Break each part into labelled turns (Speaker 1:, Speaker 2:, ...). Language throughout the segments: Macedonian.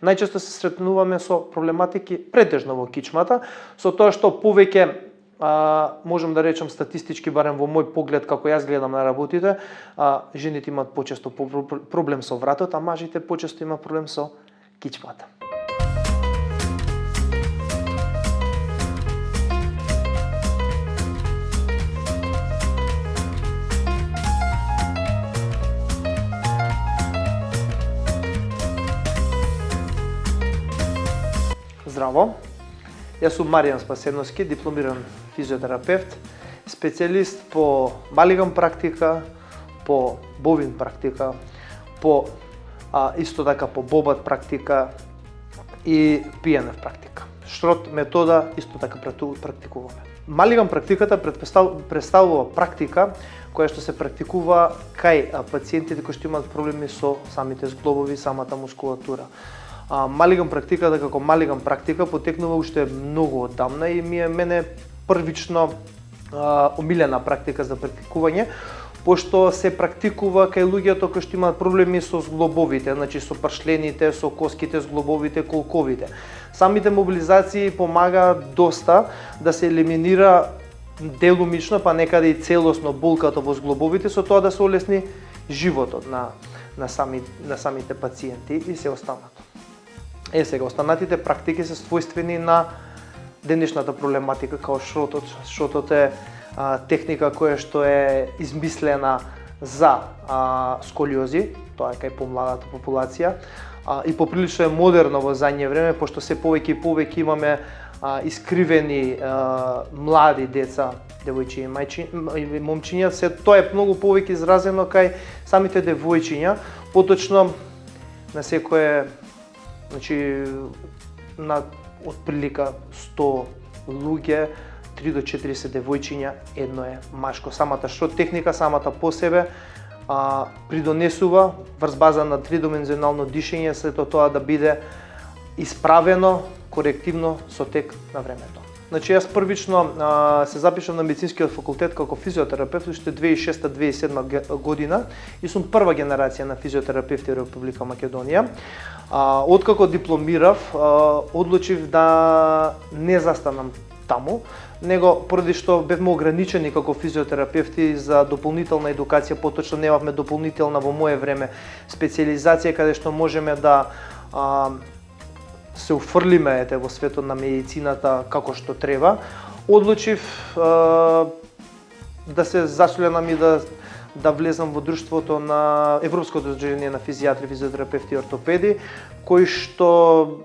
Speaker 1: најчесто се сретнуваме со проблематики претежно во кичмата, со тоа што повеќе можам да речам статистички, барем во мој поглед како јас гледам на работите, жените имаат почесто проблем со вратот, а мажите почесто имаат проблем со кичмата. Здраво, јас сум Маријан Спасеновски, дипломиран физиотерапевт, специјалист по малиган практика, по бовин практика, по исто така по бобат практика и PNF практика. Шрот метода исто така практикуваме. Малиган практиката представува практика која што се практикува кај пациентите кои што имаат проблеми со самите зглобови, самата мускулатура. Малиган практиката како малиган практика потекнува уште многу одамна и ми е мене првично омилена практика за практикување, пошто се практикува кај луѓето кои што имаат проблеми со зглобовите, значи со пршлените, со коските, зглобовите, колковите. Самите мобилизации помагаат доста да се елиминира делумично, па некаде и целосно болката во зглобовите, со тоа да се олесни животот на самите пациенти и се останато. Сега, останатите практики се својствени на денешната проблематика, као шротот. Шротот е техника која што е измислена за сколиози, тоа е кај помладата популација, и поприлично е модерно во задње време, пошто се повеќе и повеќе имаме искривени млади деца, девојчиња и момчиња, тоа е многу повеќе изразено кај самите девојчиња, поточно на секое, значи на отприлика 100 луѓе, 3 до 40 девојчиња, едно е машко. Самата шрот техника, самата по себе придонесува врз база на тридимензионално дишење, сето тоа да биде исправено корективно со тек на времето. Значи јас првично се запишав на медицинскиот факултет како физиотерапевт уште 2006-2007 година и сум прва генерација на физиотерапевти во Република Македонија. Откако дипломирав, одлучив да не застанам таму, него поради што бевме ограничени како физиотерапевти за дополнителна едукација, поточно немавме дополнителна во мое време специјализација каде што можеме да се уфрлиме во светот на медицината како што треба. Одлучив да се засолјам и да влезам во друштвото на Европското сдружение на физијатри, физиотерапевти и ортопеди, кои што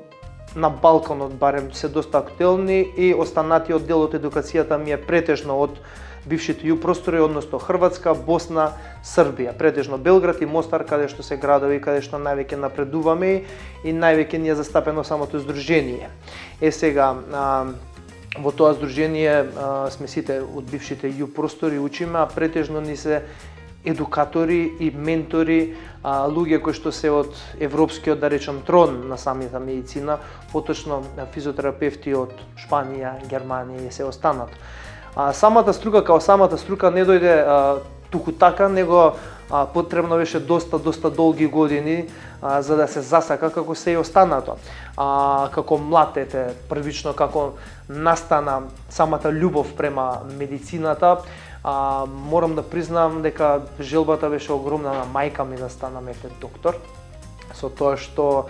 Speaker 1: на Балканот барем се доста актуелни и останатиот дел од едукацијата ми е претежно од бившите ју простори, односно Хрватска, Босна, Србија, претежно Белград и Мостар, каде што се градови каде што највеќе напредуваме и највеќе ни е застапено самото здружение. Сега во тоа здружение сме сите од бившите ју простори учиме, а претежно ни се едукатори и ментори, луѓе кои што се од европскиот, да речам, трон на самата медицина, поточно физиотерапевти од Шпанија, Германија и се останато. Самата струка као самата струка не дојде туку така, него потребно беше доста долги години за да се засака како се и останато. Како млад првично како настана самата љубов према медицината, морам да признам дека желбата беше огромна на мајка ми да станам доктор, со тоа што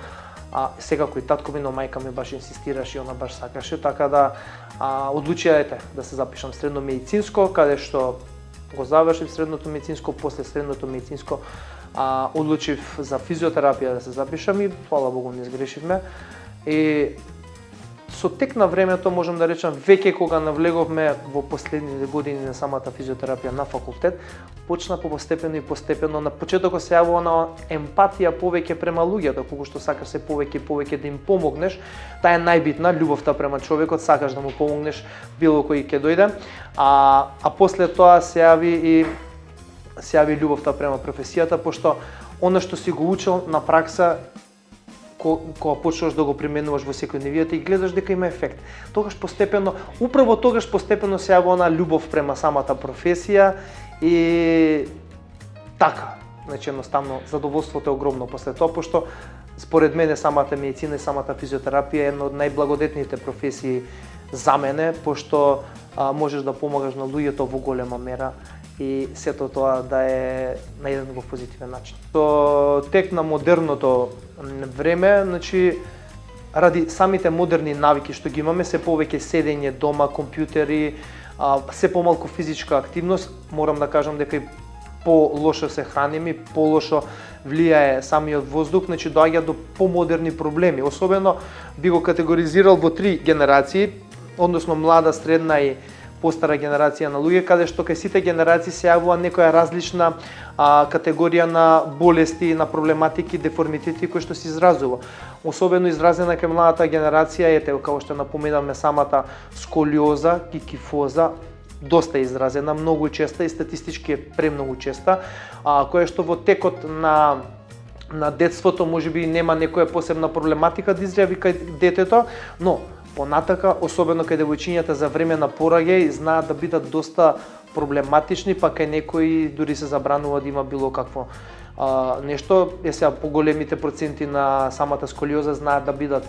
Speaker 1: секако и татко ми, но мајка ми баш инсистираше и она баш сакаше, така да одлучија да се запишам средно медицинско, каде што го завршив средното медицинско, после средното медицинско одлучив за физиотерапија да се запишам и фала Богу не сгрешивме. И со тек на времето можам да речам веќе кога навлеговме во последните години на самата физиотерапија на факултет, почна постепено и постепено на почетокот се јавува на емпатија повеќе према луѓето, колку што сакаш се повеќе и повеќе да им помогнеш. Таа е најбитна, љубовта према човекот, сакаш да му помогнеш било кој ќе дојде. А после тоа се јави љубовта према професијата, пошто она што си го учил на пракса кога почнеш да го применуваш во секојдневието и гледаш дека има ефект. Управо тогаш постепено се јавува она љубов према самата професија и така. Значи едноставно задоволството е огромно после тоа, пошто според мене самата медицина и самата физиотерапија е една од најблагодетните професии за мене, пошто можеш да помагаш на луѓето во голема мера и сето тоа да е на еден позитивен начин. Со тек на модерното време, значи ради самите модерни навики што ги имаме, се повеќе седење дома, компјутери, се помалку физичка активност, морам да кажам дека и по-лошо се храниме, по-лошо влијае самиот воздух, значи доаѓа до помодерни проблеми. Особено би го категоризирал во 3 генерации, односно млада, средна и постара генерација на луѓе, каде што кај сите генерации се јавува некоја различна категорија на болести, на проблематики, деформитети кои што се изразува. Особено изразена кај младата генерација е, како што напоменавме, самата сколиоза, кикифоза, доста изразена, многу честа и статистички е премногу честа, која што во текот на детството можеби нема некоја посебна проблематика да изјави кај детето, но понатака, особено кај девојчињата за време на пораѓај, знаат да бидат доста проблематични, па кај некои дури се забранува да има било какво нешто. Сега поголемите проценти на самата сколиоза знаат да бидат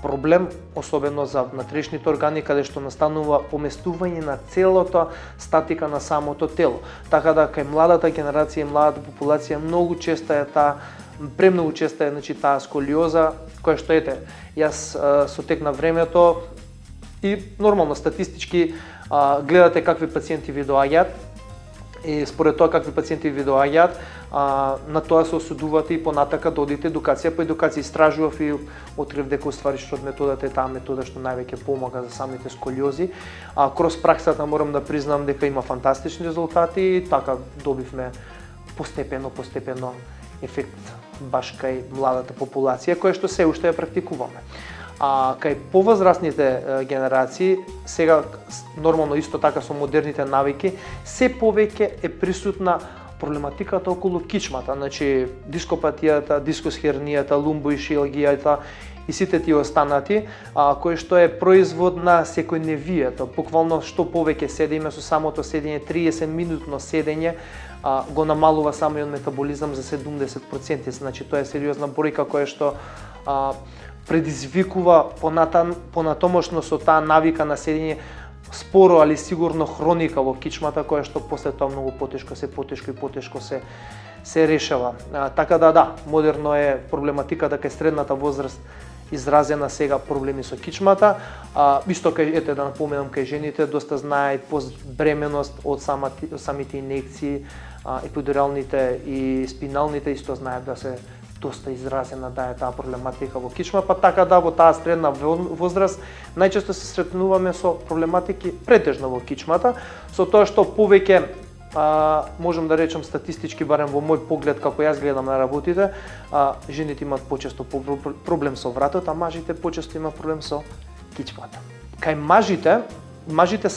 Speaker 1: проблем, особено за внатрешните органи, каде што настанува поместување на целата статика на самото тело. Така да кај младата генерација и младата популација многу честа е премногу честа е, значи, таа сколиоза, која што јас со тек на времето и нормално статистички гледате какви пациенти ви доаѓаат и според тоа какви пациенти ви доаѓаат, на тоа се осудувате и понатака да одите едукација по едукација. Истражував и открив дека уствари што методата е таа метода што највеќе помага за самите сколиози. Кроз праксата морам да признам дека има фантастични резултати и така добивме постепено ефект баш кај младата популација, која што се уште ја практикуваме. Кај повозрастните генерации, сега нормално исто така со модерните навики, се повеќе е присутна проблематиката околу кичмата, значи дископатијата, дискосхернијата, лумбоишиалгијата и сите тие останати, кои што е производ на секојдневието. Буквално што повеќе седиме, со самото седење, 30-минутно седење, го намалува самиот метаболизам за 70%, значи тоа е сериозна бројка која што предизвикува понатомошно со таа навика на седење споро, али сигурно хроника во кичмата, која што после тоа многу потешко се решава. Така да, модерно е проблематиката кај средната возраст изразена сега проблеми со кичмата. Исто кај, да напоменам, кај жените доста знаат постбременост од самите инекции, епидуралните и спиналните, исто знаат да се доста изразена да е таа проблематика во кичма, па така да во таа средна возраст најчесто се сретнуваме со проблематики претежно во кичмата, со тоа што повеќе можам да речам статистички, барем во мој поглед како јас гледам на работите, жените имаат почесто проблем со вратот, а мажите почесто имаат проблем со кичмата. Кај мажите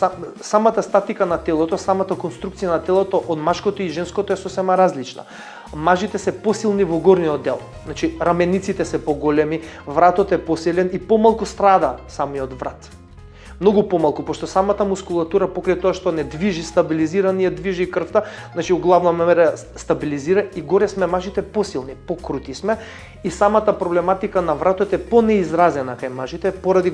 Speaker 1: самата статика на телото, самата конструкција на телото од машкото и женското е сосема различна. Мажите се посилни во горниот дел, значи рамениците се поголеми, вратот е посилен и помалку страда самиот врат. Многу помалку, пошто самата мускулатура покрај тоа што не движи, стабилизира, ние движи крвта, значи углавна мера стабилизира и горе сме мажите посилни, покрути сме и самата проблематика на вратот е понеизразена кај мажите поради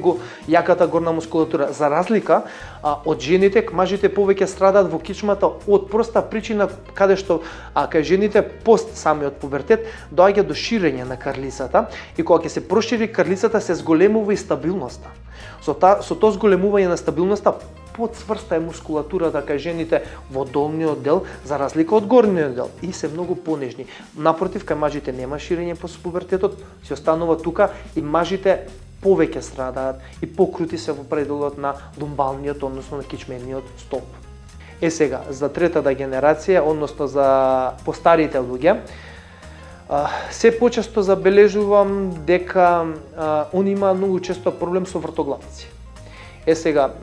Speaker 1: јаката горна мускулатура. За разлика од жените, мажите повеќе страдаат во кичмата од проста причина каде што кај жените пост самиот пубертет доаѓа до ширење на карлицата и кога ќе се прошири карлицата се зголемува и стабилноста. Со тоа зголемување на стабилноста подцврста е мускулатурата кај жените во долниот дел за разлика од горниот дел и се многу понежни. Напротив, кај мажите нема ширење по пубертетот, се останува тука и мажите повеќе страдаат и покрути се во пределот на лумбалниот, односно на кичмениот столб. Сега, за третата генерација, односно за постарите луѓе, се почесто забележувам дека они имаат многу често проблем со вртоглавици. Сега,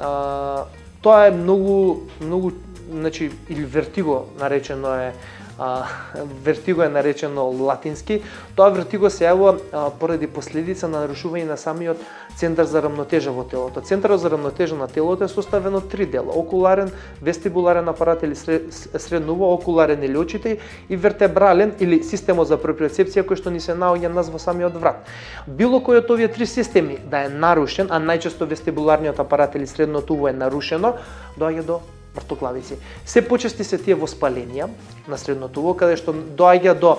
Speaker 1: тоа е многу, значи, или вертиго наречено е вертиго е наречено латински. Тоа вертиго се јавува поради последица на нарушување на самиот центар за рамнотежа во телото. Центарот за рамнотежа на телото е составен од три дела: окуларен, вестибуларен апарат или средново окуларен или очите, и вертебрален или системот за проприоцепција кој што ни се наоѓа нас во самиот врат. Било кој од овие три системи да е нарушен, а најчесто вестибуларниот апарат или средното уво е нарушено, доаѓа до вртоглавици. Се почести се тие воспаленија на средното уво, каде што доаѓа до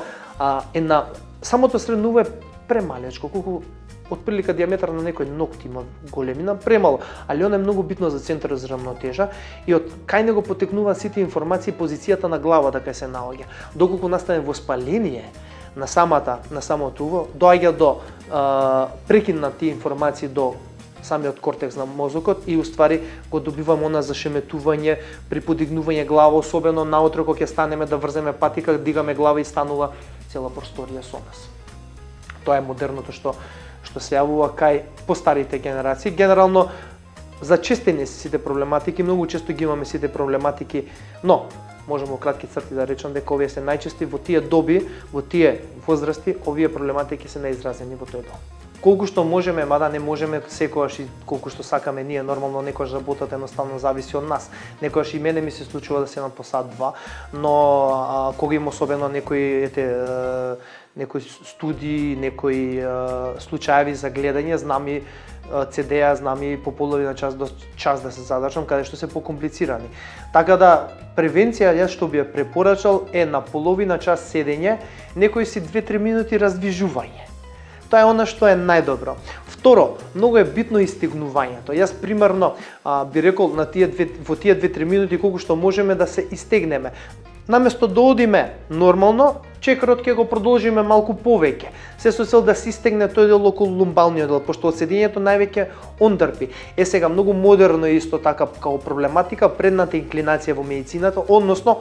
Speaker 1: самото средно уво е премалечко, колку отприлика диаметар на некој ногти има големина, премало, али она е многу битно за центарот за рамнотежа и од кај него потекнуваат сите информации позицијата на главата кај се наоѓа. Доколку настане воспаление на самото уво, доаѓа до прекин на тие информации до самиот кортекс на мозокот и уствари го добиваме она зашеметување при подигнување глава, особено наутро кога ќе станеме да врземе патика, дигаме глава и станува цела просторија со нас. Тоа е модерното што се јавува кај постарите генерации. Генерално зачестени се сите проблематики, многу често ги имаме сите проблематики, но можеме во кратки црти да речам дека овие се најчести во тие доби, во тие возрасти, овие проблематики се најизразени во тој дом. Колку што можеме, мада не можеме секогаш и колку што сакаме ние, нормално некојаш работата едноставно зависи од нас. Некојаш и мене ми се случува да седам по сат-два, но кога има особено некои студии, некои случаеви за гледање, знам и CD-а, знам и по половина час до час да се задржам, каде што се покомплицирани. Така да превенција јас што би ја препорачал е на половина час седење, некои си 2-3 минути раздвижување. Тоа е она што е најдобро. Второ, многу е битно истегнувањето. Јас примерно би рекол во тие 2-3 минути колку што можеме да се истегнеме. Наместо да одиме нормално, чекорот ќе го продолжиме малку повеќе. Се со цел да се истегне тој дел околу лумбалниот дел, пошто од седењето највеќе он трпи. Сега многу модерно е исто така како проблематика предната инклинација во медицината, односно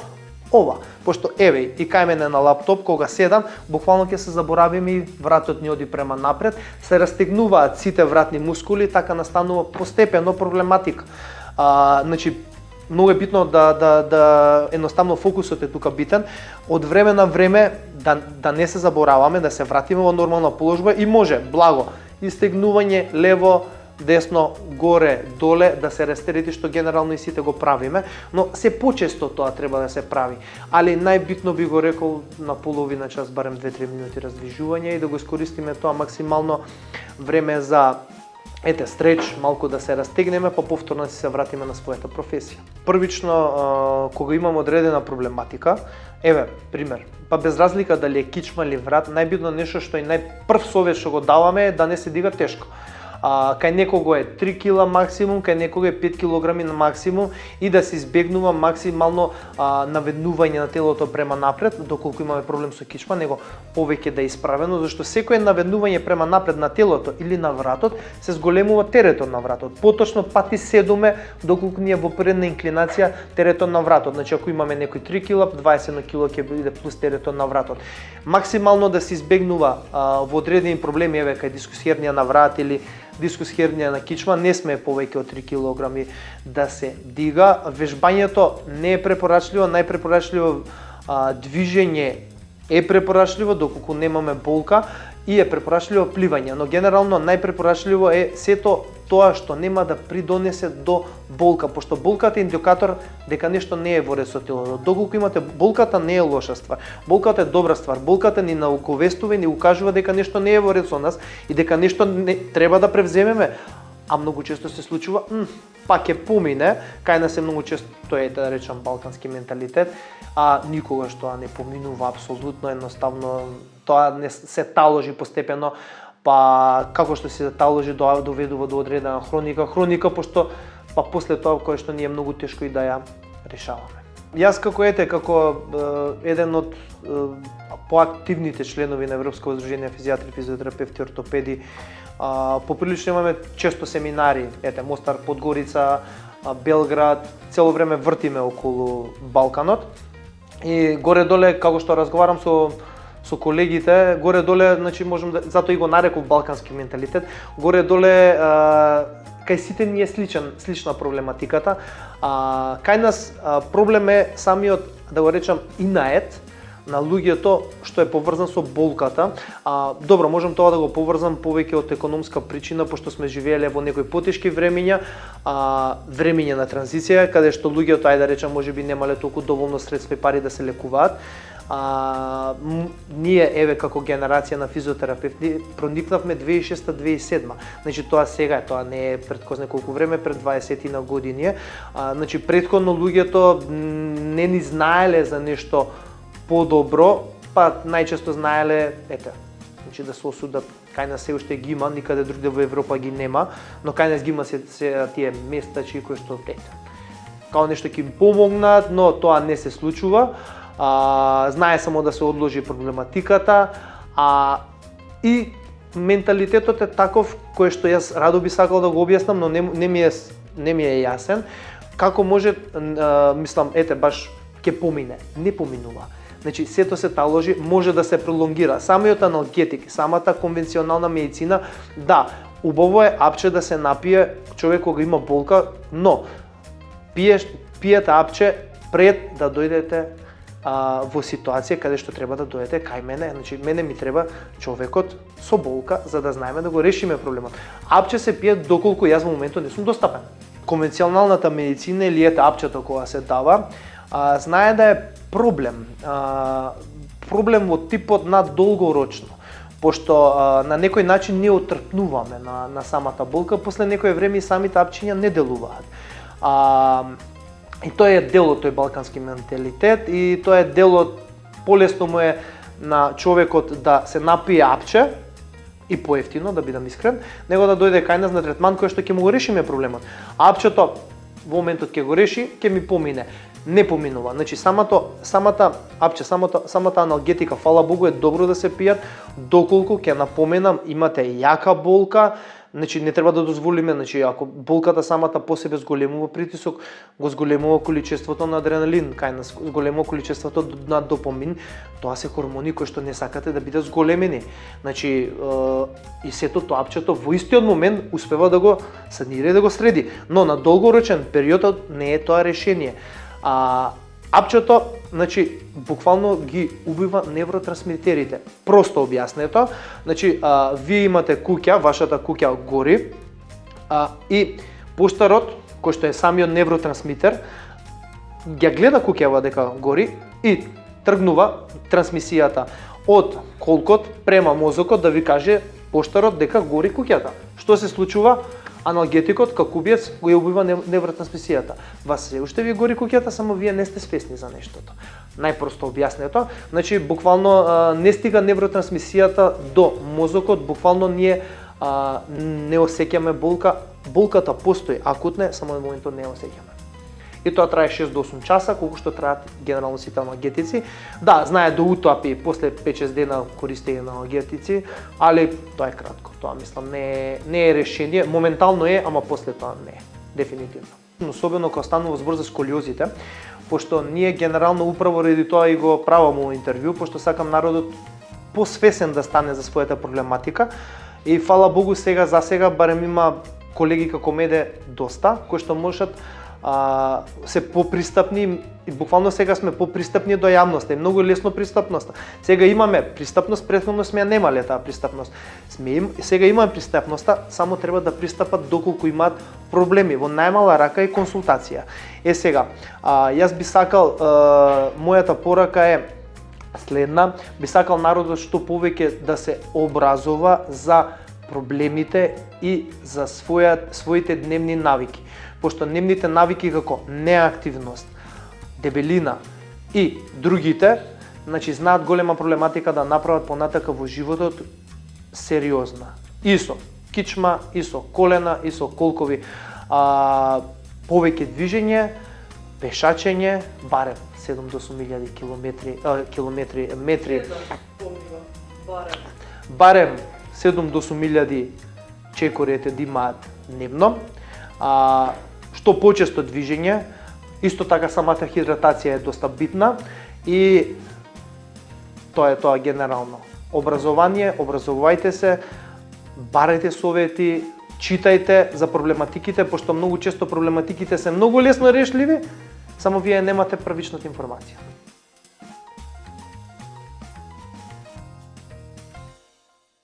Speaker 1: ова, пошто еве и кај мене на лаптоп кога седам, буквално ќе се заборавиме и вратот ни оди према напред, се растегнуваат сите вратни мускули, така настанува постепено проблематика. Значи многу е битно да едноставно фокусот е тука битен, од време на време да не се забораваме, да се вратиме во нормална положба и може благо истегнување лево, десно, горе, доле, да се растерети, што генерално и сите го правиме, но се почесто тоа треба да се прави. Али најбитно би го рекол на половина час, барем 2-3 минути раздвижување и да го искористиме тоа максимално време за стреч, малку да се растегнеме, па повторно да се вратиме на својата професија. Првично, кога имаме одредена проблематика, пример, па без разлика дали е кичма или врат, најбитно нешто што и најпрв совет што го даваме е да не се дига тешко. Кај некого е 3 кила максимум, кај некого е 5 килограми на максимум и да се избегнува максимално наведнување на телото према напред, доколку имаме проблем со кичма, него повеќе да е исправено, зашто секое наведнување према напред на телото или на вратот се зголемува теретот на вратот. Поточно пати 7 доколку ние во предна инклинација теретот на вратот. Значи ако имаме некој 3 кила, 21 кило ќе биде плюс теретот на вратот. Максимално да се избегнува во одредени проблеми, кај дискус хернија на врат или дискус хернија на кичма, не сме повеќе од 3 килограми да се дига. Вежбањето не е препорачливо, најпрепорачливо движење е препорачливо доколку немаме болка и е препорачливо пливање, но генерално најпрепорачливо е сето тоа што нема да придонесе до болка, пошто болката е индикатор дека нешто не е во ред со телото. Доколку имате болката не е лоша ствар, болката е добра ствар, болката ни науковестува и ни укажува дека нешто не е во ред со нас и дека нешто не треба да превземеме, а многу често се случува, па ќе помине, кај нас е многу често е да речам балкански менталитет, а никогаш тоа не поминува апсолутно, едноставно тоа не се таложи постепено, па како што се таложи доведува до одредена хроника, пошто па после тоа кое што ни е многу тешко и да ја решаваме. Јас како еден од поактивните членови на Европско здружение физијатри, физиотерапевти, ортопеди, поприлично имаме често семинари, Мостар, Подгорица, Белград, цело време вртиме околу Балканот и горе-доле како што разговарам со колегите, горе-доле, значи можам да, затоа и го нареков балкански менталитет, горе-доле кај сите ни е слична проблематиката. Кај нас проблем е самиот, да го речам, инает, на луѓето што е поврзан со болката. Добро, можам тоа да го поврзам повеќе од економска причина, пошто сме живееле во некои потешки времиња, времиња на транзиција, каде што луѓето, ајде да речам, можеби немале толку доволно средства и пари да се лекуваат. Ние, еве, како генерација на физиотерапевти, проникнавме 2006-2007. Значи, тоа сега е, тоа не е пред кој знае колку време, пред 20 на години. Значи, претходно луѓето не ни знаеле за нешто подобро, па најчесто знаеле, значи да се осудат, кај нас се уште ги има, никаде другаде во Европа ги нема, но кај нас ги има се тие местачи кои што као нешто ќе им помогнат, но тоа не се случува. Знае само да се одложи проблематиката, и менталитетот е таков кој што јас радо би сакал да го објаснам, но не ми е јасен. Како може, мислам, баш ќе помине, не поминува. Значи, сето се таложи, може да се пролонгира. Самиот аналгетик, самата конвенционална медицина, да, убаво е апче да се напие човек кога има болка, но пиете апче пред да дојдете во ситуација каде што треба да дојдете кај мене. Значи, мене ми треба човекот со болка за да знаеме да го решиме проблемот. Апче се пие доколку јас во моментот не сум достапен. Конвенционалната медицина или апчето кога се дава, знае да е проблем. Проблем во типот на долгорочно, пошто на некој начин ние отрпнуваме на самата болка, после некој време и самите апчиња не делуваат. И тоа е дел од тој балкански менталитет и тоа е дел од, полесно му е на човекот да се напие апче и поевтино, да бидам искрен, него да дојде кај нас на третман кој што ќе му го решиме проблемот. Апчето во моментот ќе го реши, ќе ми помине. Не поминува. Значи самата апче, самата аналгетика, фала Богу, е добро да се пијат доколку, ќе напоменам, имате јака болка. Значи не треба да дозволиме, значи ако болката самата по себе зголемува притисок, го зголемува количеството на адреналин, кај нас зголемува количеството на допамин, тоа се хормони кои што не сакате да бидат зголемени. Значи и сето тоа апчето во истиот момент успева да го санира и да го среди, но на долгорочен период не е тоа решение. Апчето, значи, буквално ги убива невротрансмитерите. Просто објаснето, значи, вие имате куќа, вашата куќа гори, и поштарот, кој што е самиот невротрансмитер, ја гледа куќава дека гори и тргнува трансмисијата од колкот према мозокот да ви каже поштарот дека гори куќата. Што се случува? Аналгетикот, како убиец, го ја убива невротрансмисијата. Вас се уште ви гори куќата, само вие не сте свесни за нештото. Најпросто објаснето, значи буквално не стига невротрансмисијата до мозокот, буквално ние не осеќаме болка. Болката постои, акутна, само на моментот не осеќаме. И тоа трае 6 до 8 часа, колку што траат генерално сите аналгетици. Да, знае до утапи, после 5-6 дена користење на аналгетици, али тоа е кратко. Тоа мислам не е решение, моментално е, ама после тоа не е, дефинитивно. Особено кога станува збор за сколиозите, пошто ние генерално управо ради тоа и го правам во интервју, пошто сакам народот посвесен да стане за својата проблематика и фала Богу сега барем има колеги како мене доста кои што можат се попристапни и буквално сега сме попристапни до јавноста, е многу лесно пристапноста. Сега имаме пристапност, претходно сме ја немале таа пристапност. Сега имаме пристапноста, само треба да пристапат доколку имаат проблеми, во најмала рака и консултација. Сега, јас би сакал, мојата порака е следна, би сакал народот што повеќе да се образува за проблемите и за своите дневни навики. Пошто дневните навики како неактивност, дебелина и другите, значи знаат голема проблематика да направат понатака во животот сериозна. И со кичма, и со колена, и со колкови, повеќе движење, пешачење, барем 7 до 8.000 метри. Барем 7 до 8.000 чекори да имаат дневно. Што почесто движење, исто така самата хидратација е доста битна и тоа е тоа генерално. Образование, образувајте се, барајте совети, читајте за проблематиките, пошто многу често проблематиките се многу лесно решливи, само вие немате првичната информација.